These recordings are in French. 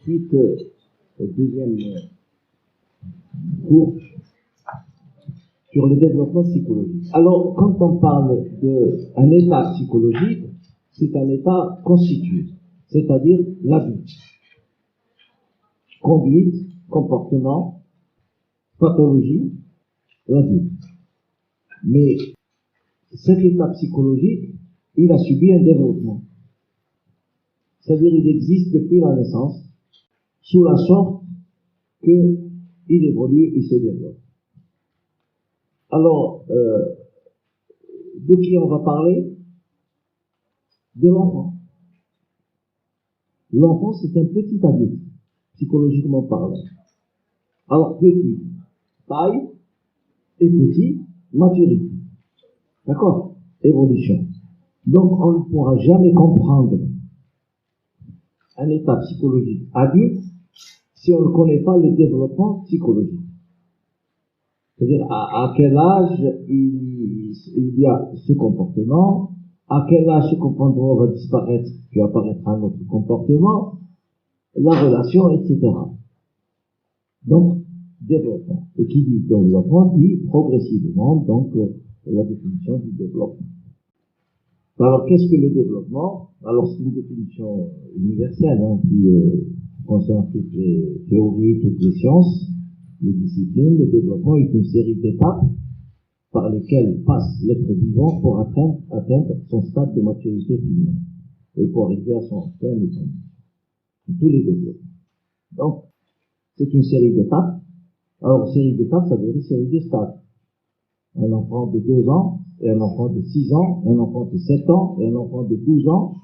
suite au deuxième cours sur le développement psychologique. Alors, quand on parle d'un état psychologique, c'est un état constitué, c'est-à-dire l'habit, conduite, comportement, pathologie, l'habit. Mais cet état psychologique, il a subi un développement. C'est-à-dire il existe depuis la naissance, sous la sorte qu'il évolue, il se développe. Alors, de qui on va parler? De l'enfant. L'enfant, c'est un petit adulte, psychologiquement parlant. Alors, petit, taille, et petit, maturité. D'accord? Évolution. Donc, on ne pourra jamais comprendre un état psychologique adulte si on ne connaît pas le développement psychologique. C'est-à-dire à quel âge il y a ce comportement, à quel âge ce comportement va disparaître, puis apparaîtra un autre comportement, la relation, etc. Donc, développement. Et qui dit développement dit progressivement, donc la définition du développement. Alors, qu'est-ce que le développement? Alors, c'est une définition universelle qui concerne toutes les théories, toutes les sciences, les disciplines. Le développement est une série d'étapes par lesquelles passe l'être vivant pour atteindre son stade de maturité finale et pour arriver à son plein état. Tous les développements. Donc, c'est une série d'étapes. Alors, série d'étapes, ça veut dire série de stades. Un enfant de 2 ans, et un enfant de 6 ans, un enfant de 7 ans, et un enfant de 12 ans.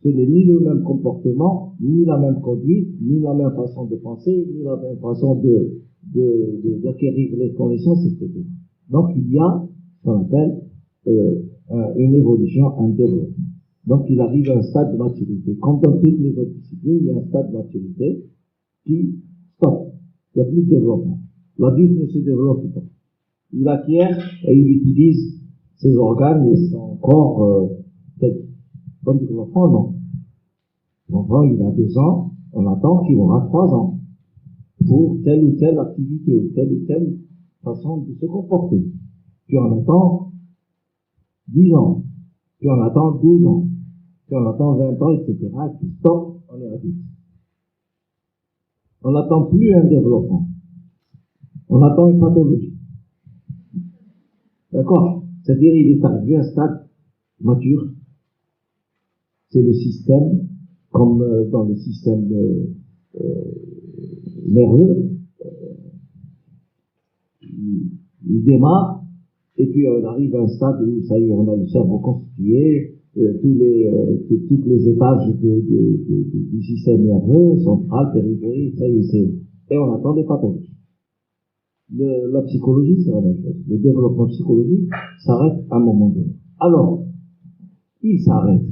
Ce n'est ni le même comportement, ni la même conduite, ni la même façon de penser, ni la même façon d'acquérir les connaissances, etc. Donc, il y a ce qu'on appelle une évolution, un développement. Donc, il arrive à un stade de maturité. Comme dans toutes les autres disciplines, il y a un stade de maturité qui stop. Il n'y a plus de développement. L'adulte ne se développe pas. Il acquiert et il utilise ses organes et son corps comme l'enfant, non. L'enfant, il a 2 ans, on attend qu'il aura 3 ans pour telle ou telle activité ou telle façon de se comporter. Puis on attend 10 ans, puis on attend 12 ans, puis on attend 20 ans, etc. Et puis stop, on est adulte. On n'attend plus un développement. On attend une pathologie. D'accord? C'est-à-dire, il est arrivé à un stade mature. C'est le système, comme dans le système nerveux, il démarre, et puis on arrive à un stade où, ça y est, on a le cerveau constitué, toutes les étages du système nerveux, central, périphérique, ça y est, et on attend des pathologies. La psychologie, c'est la même chose. Le développement psychologique s'arrête à un moment donné. Alors, il s'arrête.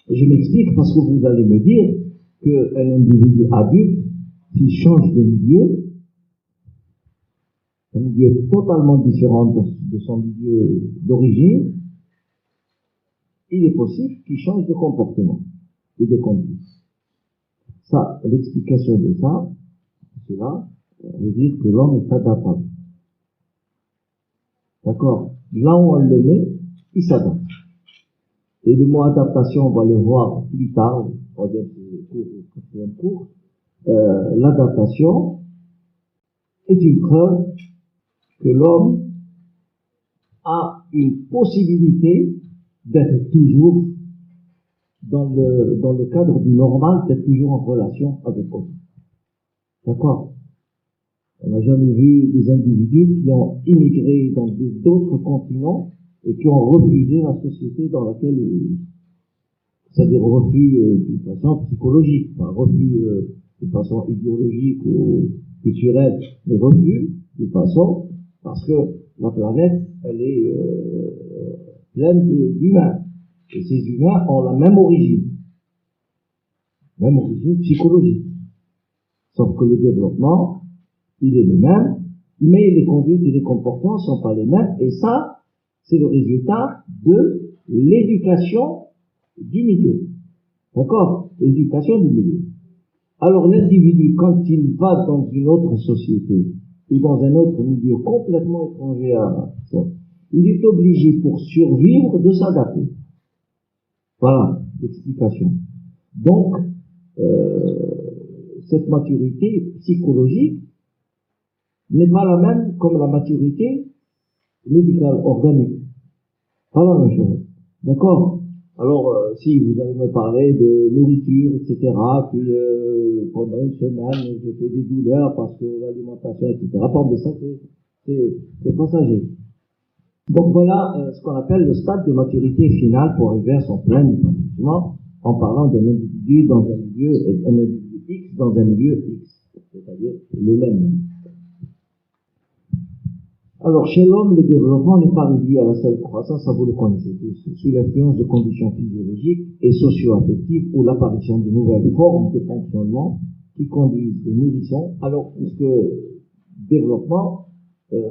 Je m'explique parce que vous allez me dire qu'un individu adulte, s'il change de milieu, un milieu totalement différent de son milieu d'origine, il est possible qu'il change de comportement et de conduite. Ça, l'explication de ça, cela veut dire que l'homme est adaptable. D'accord? Là où on le met, il s'adapte. Et le mot adaptation, on va le voir plus tard, au quatrième cours. L'adaptation est une preuve que l'homme a une possibilité d'être toujours dans le cadre du normal, d'être toujours en relation avec autrui. D'accord? On n'a jamais vu des individus qui ont immigré dans d'autres continents et qui ont refusé la société dans laquelle ils vivent. C'est-à-dire refus d'une façon psychologique, pas refus d'une façon idéologique ou culturelle, mais refus d'une façon parce que la planète, elle est pleine d'humains. Et ces humains ont la même origine psychologique. Sauf que le développement, il est le même, mais les conduites et les comportements ne sont pas les mêmes, et ça, c'est le résultat de l'éducation du milieu. D'accord? Éducation du milieu. Alors l'individu, quand il va dans une autre société, ou dans un autre milieu complètement étranger à ça, il est obligé pour survivre de s'adapter. Voilà l'explication. Donc, cette maturité psychologique n'est pas la même comme la maturité médicale, organique. Pas la même chose. D'accord? Alors, si vous allez me parler de nourriture, etc., puis pendant une semaine, j'ai fait des douleurs parce que l'alimentation, etc., bon, mais ça, c'est passager. Donc voilà ce qu'on appelle le stade de maturité finale pour arriver à son plein épanouissement, en parlant d'un individu dans un milieu, un individu X dans un milieu X, c'est-à-dire le même. Alors, chez l'homme, le développement n'est pas réduit à la seule croissance, ça vous le connaissez tous, sous l'influence de conditions physiologiques et socio-affectives ou l'apparition de nouvelles formes de fonctionnement qui conduisent le nourrisson. Alors, puisque développement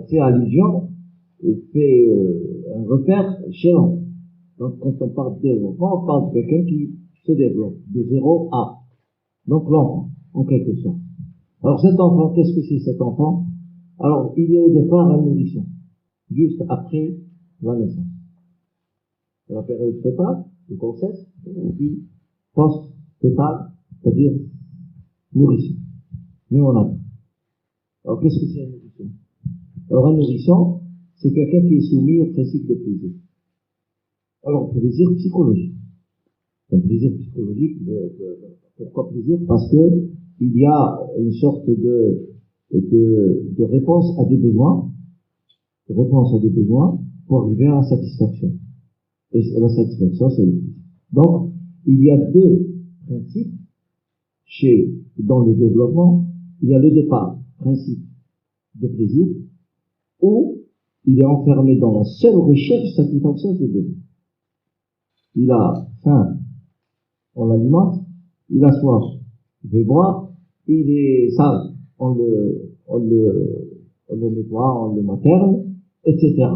fait allusion, fait un repère chez l'homme. Donc, quand on parle de développement, on parle de quelqu'un qui se développe de 0 à. Donc, l'enfant, en quelque sorte. Alors, cet enfant, qu'est-ce que c'est cet enfant? Alors, il est au départ un nourrisson, juste après la naissance. La période fœtale, de grossesse, et puis post-fœtale, c'est-à-dire nourrisson, néonatal. Alors, qu'est-ce que c'est un nourrisson? Alors, un nourrisson, c'est quelqu'un qui est soumis au principe de plaisir. Alors, plaisir psychologique. Un plaisir psychologique, pourquoi plaisir? Parce que il y a une sorte de réponse à des besoins, pour arriver à la satisfaction. Et la satisfaction, c'est le plaisir. Donc, il y a deux principes dans le développement. Il y a le départ, principe de plaisir, où il est enfermé dans la seule recherche de satisfaction, c'est de. Il a faim, on l'alimente, il a soif, il veut boire, il est sale, on le nettoie, on le materne, etc.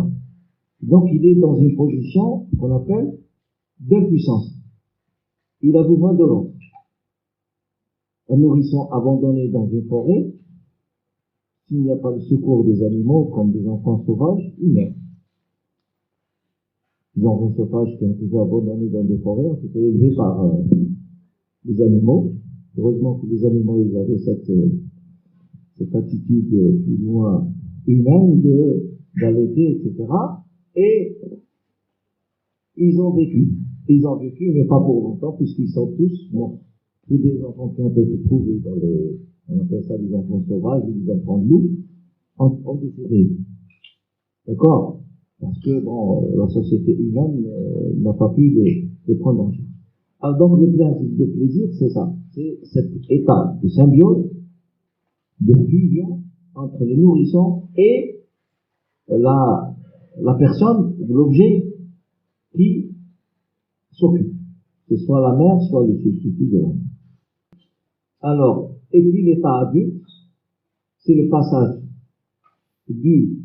Donc il est dans une position qu'on appelle d'impuissance. Il a besoin de l'autre. Un nourrisson abandonné dans une forêt, s'il n'y a pas de secours des animaux, comme des enfants sauvages, il meurt. Les enfants sauvages qui ont été abandonnés dans des forêts ont été élevés par les animaux. Heureusement que les animaux, ils avaient cette attitude plus ou moins humaine d'allaiter, etc. Et ils ont vécu. Ils ont vécu, mais pas pour longtemps, puisqu'ils sont tous morts. Tous les enfants qui ont été trouvés dans on appelle ça des enfants sauvages, ou des enfants de loup, ont décédé. D'accord? Parce que, bon, la société humaine n'a pas pu les prendre en charge. Alors, donc, le principe de plaisir, c'est ça. C'est cet état de symbiose, de fusion entre le nourrisson et la personne, l'objet qui s'occupe. Que ce soit la mère, soit le substitut de la mère. Alors, et puis l'état adulte, c'est le passage du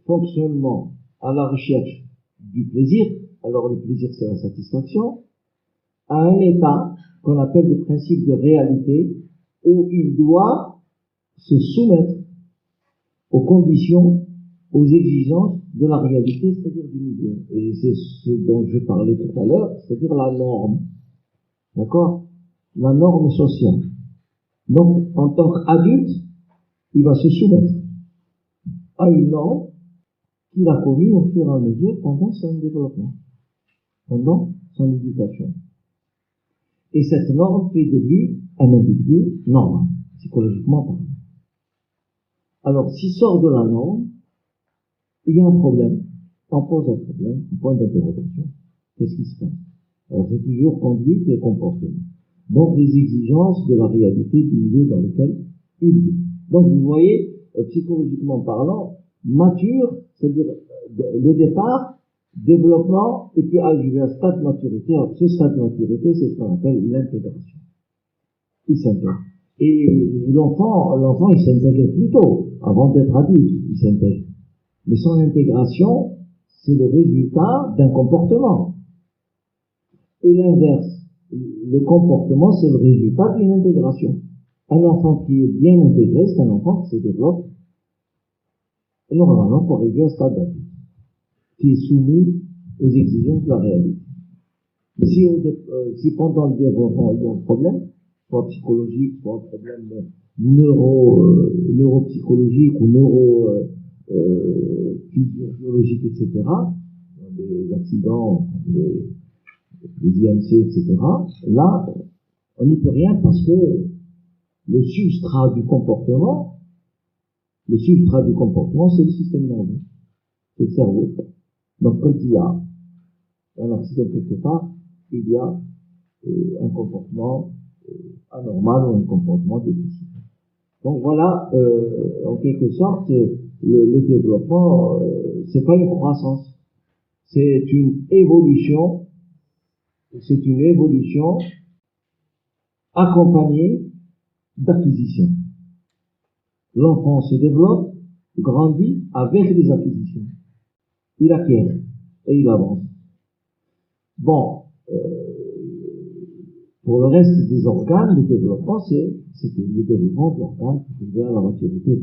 fonctionnement à la recherche du plaisir. Alors, le plaisir, c'est la satisfaction, à un état qu'on appelle le principe de réalité, où il doit se soumettre aux conditions, aux exigences de la réalité, c'est-à-dire du milieu. Et c'est ce dont je parlais tout à l'heure, c'est-à-dire la norme. D'accord? La norme sociale. Donc, en tant qu'adulte, il va se soumettre à une norme qu'il a connue au fur et à mesure pendant son développement, pendant son éducation. Et cette norme fait de lui un individu normal, psychologiquement parlant. Alors, s'il sort de la norme, il y a un problème. On pose un problème, un point d'interrogation. Qu'est-ce qui se passe? Alors, c'est toujours conduite et comportement. Donc, les exigences de la réalité du milieu dans lequel il vit. Donc, vous voyez, psychologiquement parlant, mature, c'est-à-dire le départ, développement, et puis arriver à un stade de maturité. Alors, ce stade de maturité, c'est ce qu'on appelle l'intégration. Il s'intègre. Et l'enfant, il s'intègre plus tôt, avant d'être adulte, il s'intègre. Mais son intégration, c'est le résultat d'un comportement. Et l'inverse, le comportement, c'est le résultat d'une intégration. Un enfant qui est bien intégré, c'est un enfant qui se développe normalement pour arriver à un stade d'adulte, qui est soumis aux exigences de la réalité. Mais si pendant le développement il y a un problème, soit psychologique, soit un problème neuropsychologique ou physiologique, etc., des accidents, les IMC, etc., là, on n'y peut rien parce que le substrat du comportement, c'est le système nerveux, c'est le cerveau. Donc, quand il y a un accident quelque part, il y a un comportement anormal ou un comportement déficitaire. Donc voilà, en quelque sorte, le développement, c'est pas une croissance, c'est une évolution accompagnée d'acquisition. L'enfant se développe, grandit avec des acquisitions. Il acquiert et il avance. Bon, pour le reste des organes, le développement, c'est le développement de l'organe qui vers la maturité.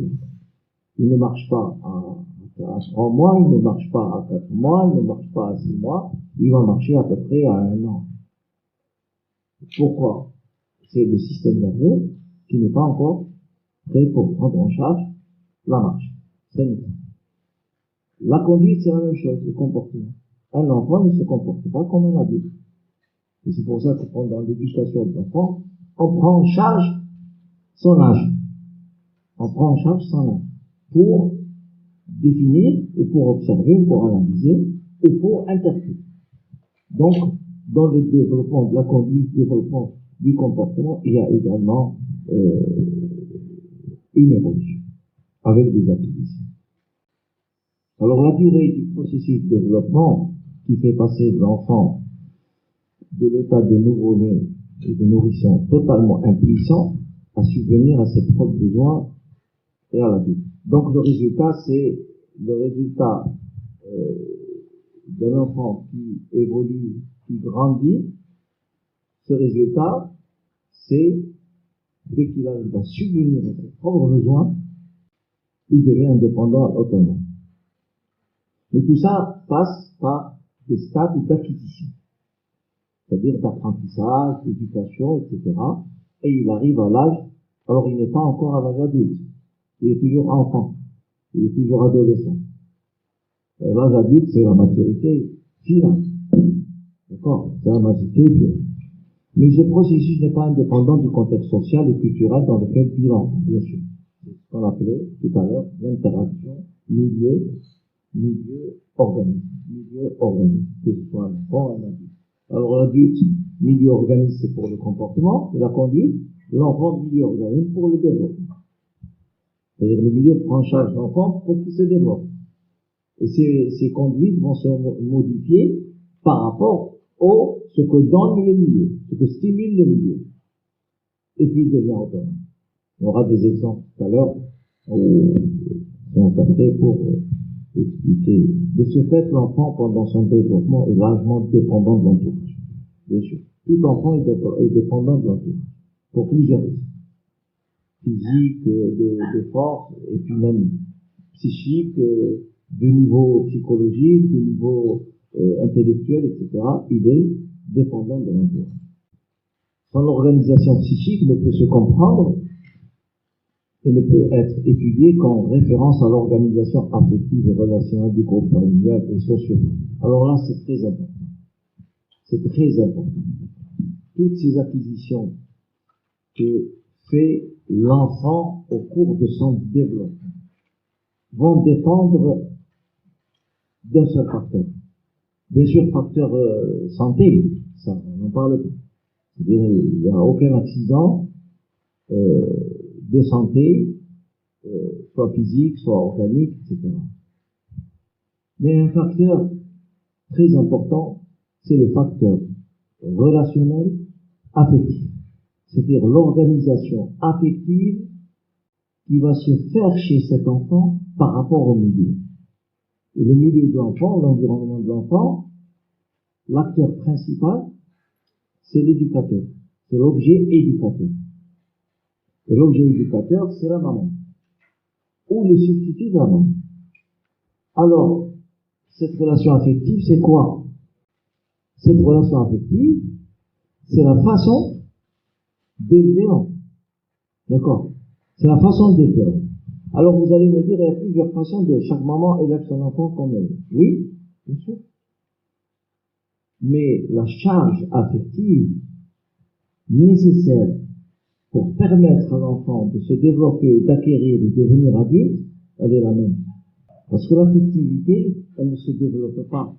Il ne marche pas à 3 mois, il ne marche pas à 4 mois, il ne marche pas à 6 mois, il va marcher à peu près à 1 an. Pourquoi? C'est le système nerveux qui n'est pas encore prêt pour prendre en charge la marche. La conduite, c'est la même chose, le comportement. Un enfant ne se comporte pas comme un adulte. Et c'est pour ça que pendant l'éducation de l'enfant, on prend en charge son âge. Pour définir, ou pour observer, ou pour analyser, ou pour interpréter. Donc, dans le développement de la conduite, développement du comportement, il y a également une évolution, avec des acquisitions. Alors, la durée du processus de développement qui fait passer l'enfant de l'état de nouveau-né et de nourrisson totalement impuissant à subvenir à ses propres besoins et à l'adulte. Donc le résultat, c'est le résultat d'un enfant qui évolue, qui grandit. Ce résultat, c'est dès qu'il arrive à subvenir à ses propres besoins, il devient indépendant et autonome. Mais tout ça passe par des stades d'acquisition, c'est-à-dire d'apprentissage, d'éducation, etc. Et il arrive à l'âge, alors il n'est pas encore à l'âge adulte, il est toujours enfant, il est toujours adolescent. L'âge adulte, c'est la maturité finale. D'accord? C'est la maturité finale. Mais ce processus n'est pas indépendant du contexte social et culturel dans lequel il entre, bien sûr. C'est ce qu'on appelait tout à l'heure l'interaction milieu-organisme, que ce soit un enfant ou un adulte. Alors l'adulte, milieu-organisme, c'est pour le comportement et la conduite, l'enfant, milieu-organisme, pour le développement. C'est-à-dire le milieu prend en charge l'enfant pour qu'il se développe. Et ces conduites vont se modifier par rapport ce que donne le milieu, ce que stimule le milieu. Et puis il devient autonome. On aura des exemples tout à l'heure où on s'appelait pour expliquer. De ce fait, l'enfant, pendant son développement, est largement dépendant de l'entourage. Bien sûr. Tout enfant est dépendant de l'entourage. Pour plusieurs raisons. Physique, de force, et puis même psychique, de niveau psychologique, de niveau intellectuel, etc. Il est dépendant de l'entourage. Son organisation psychique ne peut se comprendre et ne peut être étudiée qu'en référence à l'organisation affective et relationnelle du groupe familial et social. Alors là, c'est très important. C'est très important. Toutes ces acquisitions que fait l'enfant au cours de son développement vont dépendre d'un seul facteur. Bien sûr, facteur santé, ça, on n'en parle pas. C'est-à-dire, il n'y a aucun accident de santé, soit physique, soit organique, etc. Mais un facteur très important, c'est le facteur relationnel affectif. C'est-à-dire l'organisation affective qui va se faire chez cet enfant par rapport au milieu. Et le milieu de l'enfant, l'environnement de l'enfant, l'acteur principal, c'est l'éducateur. C'est l'objet éducateur. Et l'objet éducateur, c'est la maman. Ou le substitut de la maman. Alors, cette relation affective, c'est quoi? Cette relation affective, c'est la façon d'élever l'enfant. D'accord? C'est la façon d'élever l'enfant. Alors, vous allez me dire, il y a plusieurs façons de chaque maman élève son enfant comme elle. Oui, bien sûr. Mais la charge affective nécessaire pour permettre à l'enfant de se développer, d'acquérir et de devenir adulte, elle est la même. Parce que l'affectivité, elle ne se développe pas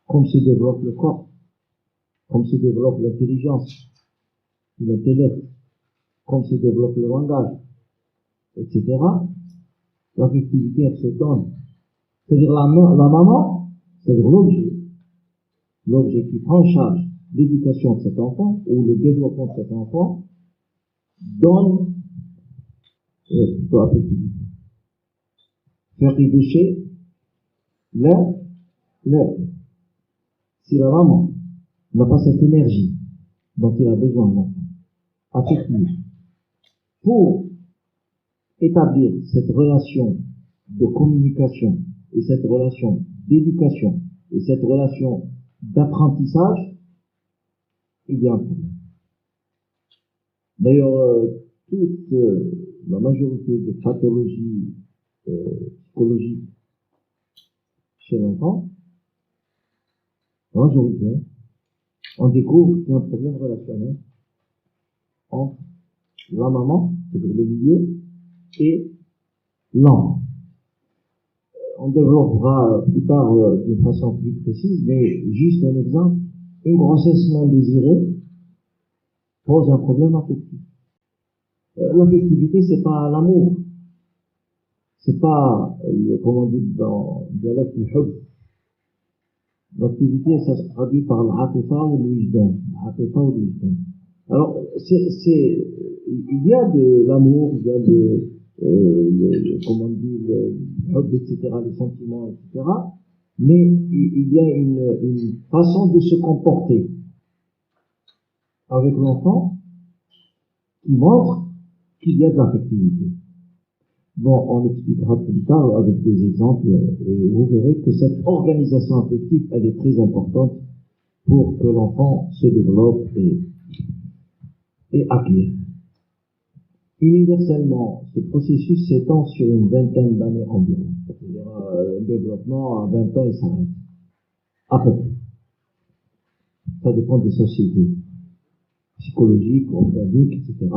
comme se développe le corps, comme se développe l'intelligence, l'intellect, comme se développe le langage, etc. L'affectivité, elle se donne. C'est-à-dire la maman, c'est-à-dire l'objet qui prend en charge l'éducation de cet enfant ou le développement de cet enfant, donne plutôt affectivité. Faire déboucher l'air. Si la maman n'a pas cette énergie dont il a besoin, l'enfant, affective, pour établir cette relation de communication et cette relation d'éducation et cette relation d'apprentissage, il y a un problème. D'ailleurs, toute la majorité des pathologies psychologiques chez l'enfant, la majorité, on découvre qu'il y a un problème relationnel entre la maman, c'est-à-dire le milieu, et l'enfant. On développera plus tard d'une façon plus précise, mais juste un exemple. Une grossesse non désirée pose un problème affectif. L'affectivité, c'est pas l'amour. C'est pas, comme on dit dans le dialecte du hub. L'activité, ça se traduit par l'atifa ou l'wijdan. L'atifa ou l'wijdan. Alors, il y a de l'amour, il y a comment on dit, le hub, etc., les sentiments, etc., mais il y a une façon de se comporter avec l'enfant qui montre qu'il y a de l'affectivité. Bon, on expliquera plus tard avec des exemples et vous verrez que cette organisation affective, elle est très importante pour que l'enfant se développe et acquiert. Universellement, ce processus s'étend sur une vingtaine d'années environ. C'est-à-dire, le développement à 20 ans, il s'arrête. À peu près. Ça dépend des sociétés psychologiques, organiques, etc.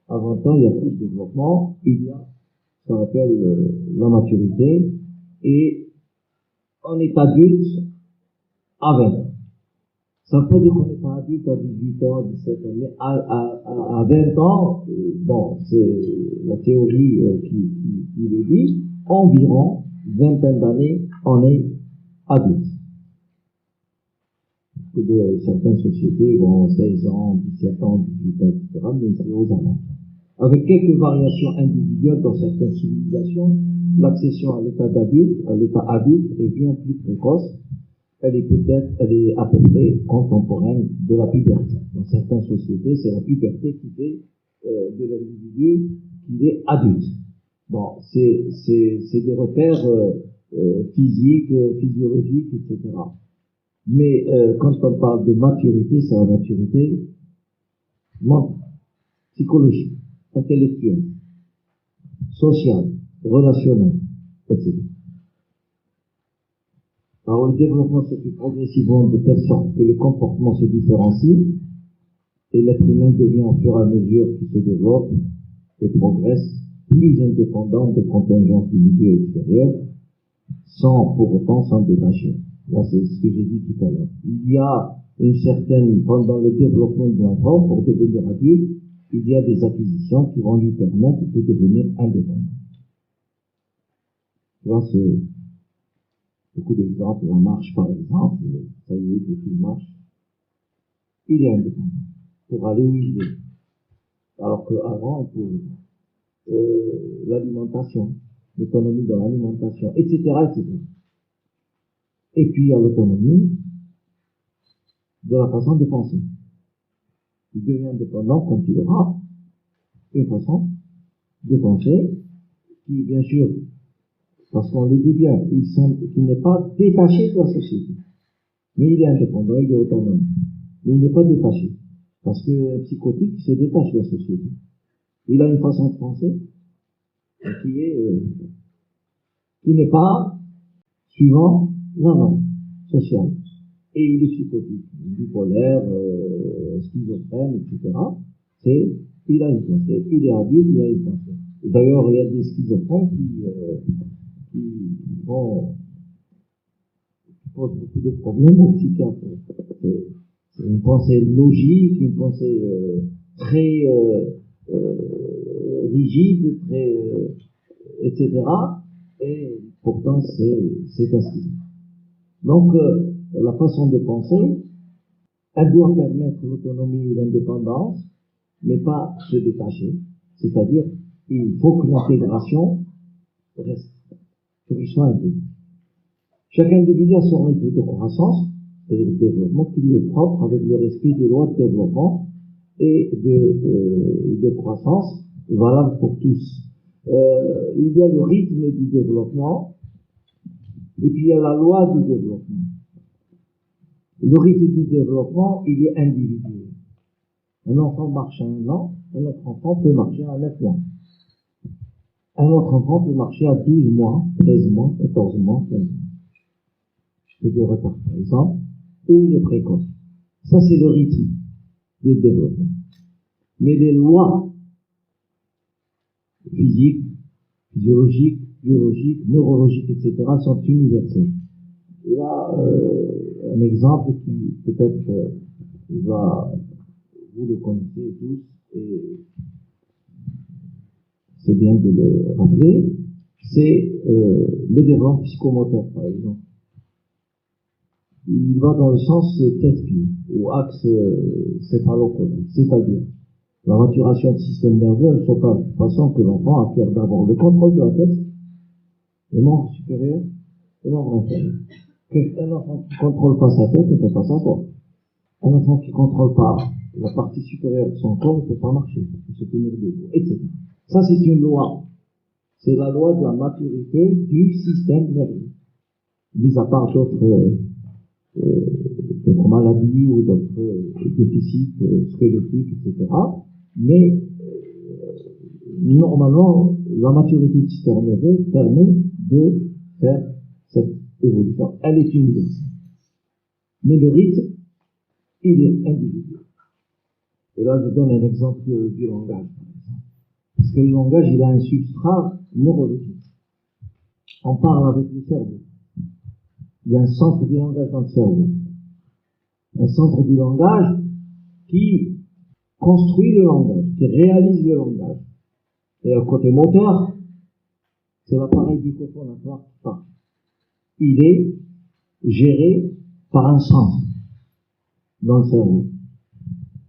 À 20 ans, il n'y a plus de développement, il y a ce qu'on appelle la maturité, et on est adulte à 20 ans. Ça veut pas dire qu'on n'est pas adulte à 18 ans, 17 ans, mais à 20 ans, bon, c'est la théorie qui le dit, environ vingtaine d'années, on est adulte. Parce que certaines sociétés vont 16 ans, 17 ans, 18 ans, etc., mais c'est aux alentours. Avec quelques variations individuelles dans certaines civilisations, l'accession à l'état d'adulte, à l'état adulte est bien plus précoce. Elle est à peu près contemporaine de la puberté. Dans certaines sociétés, c'est la puberté qui fait de l'individu qu'il est adulte. Bon, c'est des repères physiques, physiologiques, etc. Mais quand on parle de maturité, c'est la maturité mentale, psychologique, intellectuelle, sociale, relationnelle, etc. Alors, le développement se fait progressivement de telle sorte que le comportement se différencie et l'être humain devient au fur et à mesure qu'il se développe et progresse plus indépendant des contingences du milieu extérieur sans pour autant s'en détacher. Là, c'est ce que j'ai dit tout à l'heure. Il y a une certaine, pendant le développement de l'enfant, pour devenir adulte, il y a des acquisitions qui vont lui permettre de devenir indépendant. Tu vois, beaucoup d'exemples, la marche par exemple, ça y est, dès qu'il marche, il est indépendant pour aller où il veut. Alors qu'avant, pour l'alimentation, l'autonomie dans l'alimentation, etc., etc. Et puis il y a l'autonomie de la façon de penser. Il devient indépendant quand il aura une façon de penser qui, bien sûr, parce qu'on le dit bien, il n'est pas détaché de la société. Mais il est indépendant, il est autonome. Mais il n'est pas détaché. Parce que psychotique, il se détache de la société. Il a une façon de penser qui n'est pas suivant la norme sociale. Et il est psychotique, bipolaire, schizophrène, etc. Il a une pensée, il est adulte, il a une pensée. Et d'ailleurs, il y a des schizophrènes qui posent beaucoup de problèmes aux psychiatres. C'est une pensée logique, une pensée très rigide, très etc. Et pourtant, c'est un schizophrène. Donc, la façon de penser, elle doit permettre l'autonomie et l'indépendance, mais pas se détacher. C'est-à-dire, il faut que l'intégration reste, qu'il soit intégré. Chaque individu a son rythme de croissance, c'est-à-dire de développement, qui lui est propre avec le respect des lois de développement et de croissance valable pour tous. Il y a le rythme du développement, et puis il y a la loi du développement. Le rythme du développement, il est individuel. Un enfant marche à 1 an, un autre enfant peut marcher à 9 mois. Un autre enfant peut marcher à 12 mois, 13 mois, 14 mois, 15 mois. Je peux retard, par exemple, ou il est précoce. Ça, c'est le rythme de développement. Mais les lois physiques, physiologiques, biologiques, neurologiques, etc. sont universelles. Et là, un exemple qui peut-être vous le connaissez tous, et c'est bien de le rappeler, c'est le développement psychomoteur, par exemple. Il va dans le sens tête-pied, ou axe céphalocodique, c'est-à-dire la maturation du système nerveux, elle s'opère de façon que l'enfant acquiert d'abord le contrôle de la tête, le membre supérieur, le membre inférieur. Un enfant qui ne contrôle pas sa tête ne peut pas s'asseoir. Un enfant qui ne contrôle pas la partie supérieure de son corps ne peut pas marcher, il peut se tenir debout, etc. Ça, c'est une loi. C'est la loi de la maturité du système nerveux. Mis à part d'autres maladies ou d'autres déficits squelettiques, etc. Mais normalement, la maturité du système nerveux permet de faire cette évolution. Elle est universelle. Mais le rythme, il est individuel. Et là, je donne un exemple du langage, par exemple. Parce que le langage, il a un substrat neurologique. On parle avec le cerveau. Il y a un centre du langage dans le cerveau. Un centre du langage qui construit le langage, qui réalise le langage. Et le côté moteur, c'est l'appareil bucco-phonatoire qui parle. Il est géré par un centre dans le cerveau.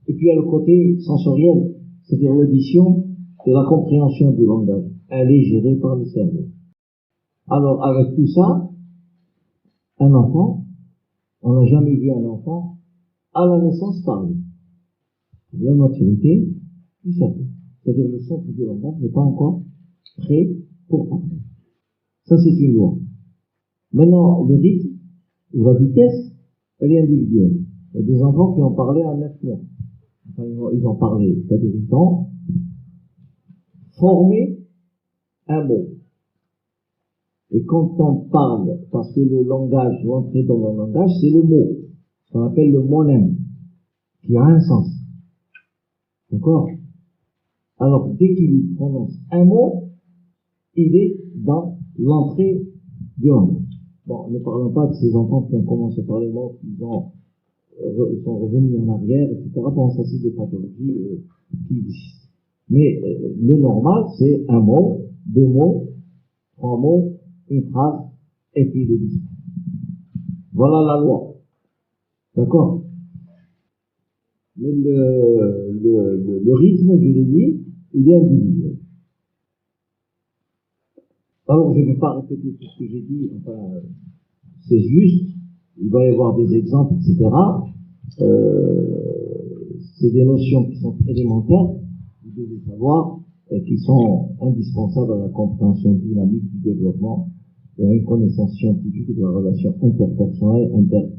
Et puis il y a le côté sensoriel, c'est-à-dire l'audition et la compréhension du langage. Elle est gérée par le cerveau. Alors avec tout ça, un enfant, on n'a jamais vu un enfant à la naissance parler. La maturité du cerveau. C'est-à-dire le centre du langage n'est pas encore prêt pour parler. Ça, c'est une loi. Maintenant, le rythme, ou la vitesse, elle est individuelle. Il y a des enfants qui ont parlé à 9 mois. Enfin, ils ont parlé, c'est-à-dire ils ont formé un mot. Et quand on parle, parce que le langage, l'entrée dans le langage, c'est le mot, ce qu'on appelle le monème, qui a un sens. D'accord? Alors, dès qu'il prononce un mot, il est dans l'entrée du langage. Bon, ne parlons pas de ces enfants qui ont commencé par les mots, qui sont revenus en arrière, etc. Bon, ça c'est des pathologies qui existent. Mais le normal, c'est un mot, 2 mots, 3 mots, une phrase, et puis le discours. Voilà la loi. D'accord? Mais le rythme, je l'ai dit, il est individuel. Alors, je ne vais pas répéter tout ce que j'ai dit, enfin, c'est juste, il va y avoir des exemples, etc. c'est des notions qui sont élémentaires, vous devez savoir, et qui sont indispensables à la compréhension dynamique du développement et à une connaissance scientifique de la relation interpersonnelle,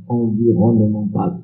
environnementale.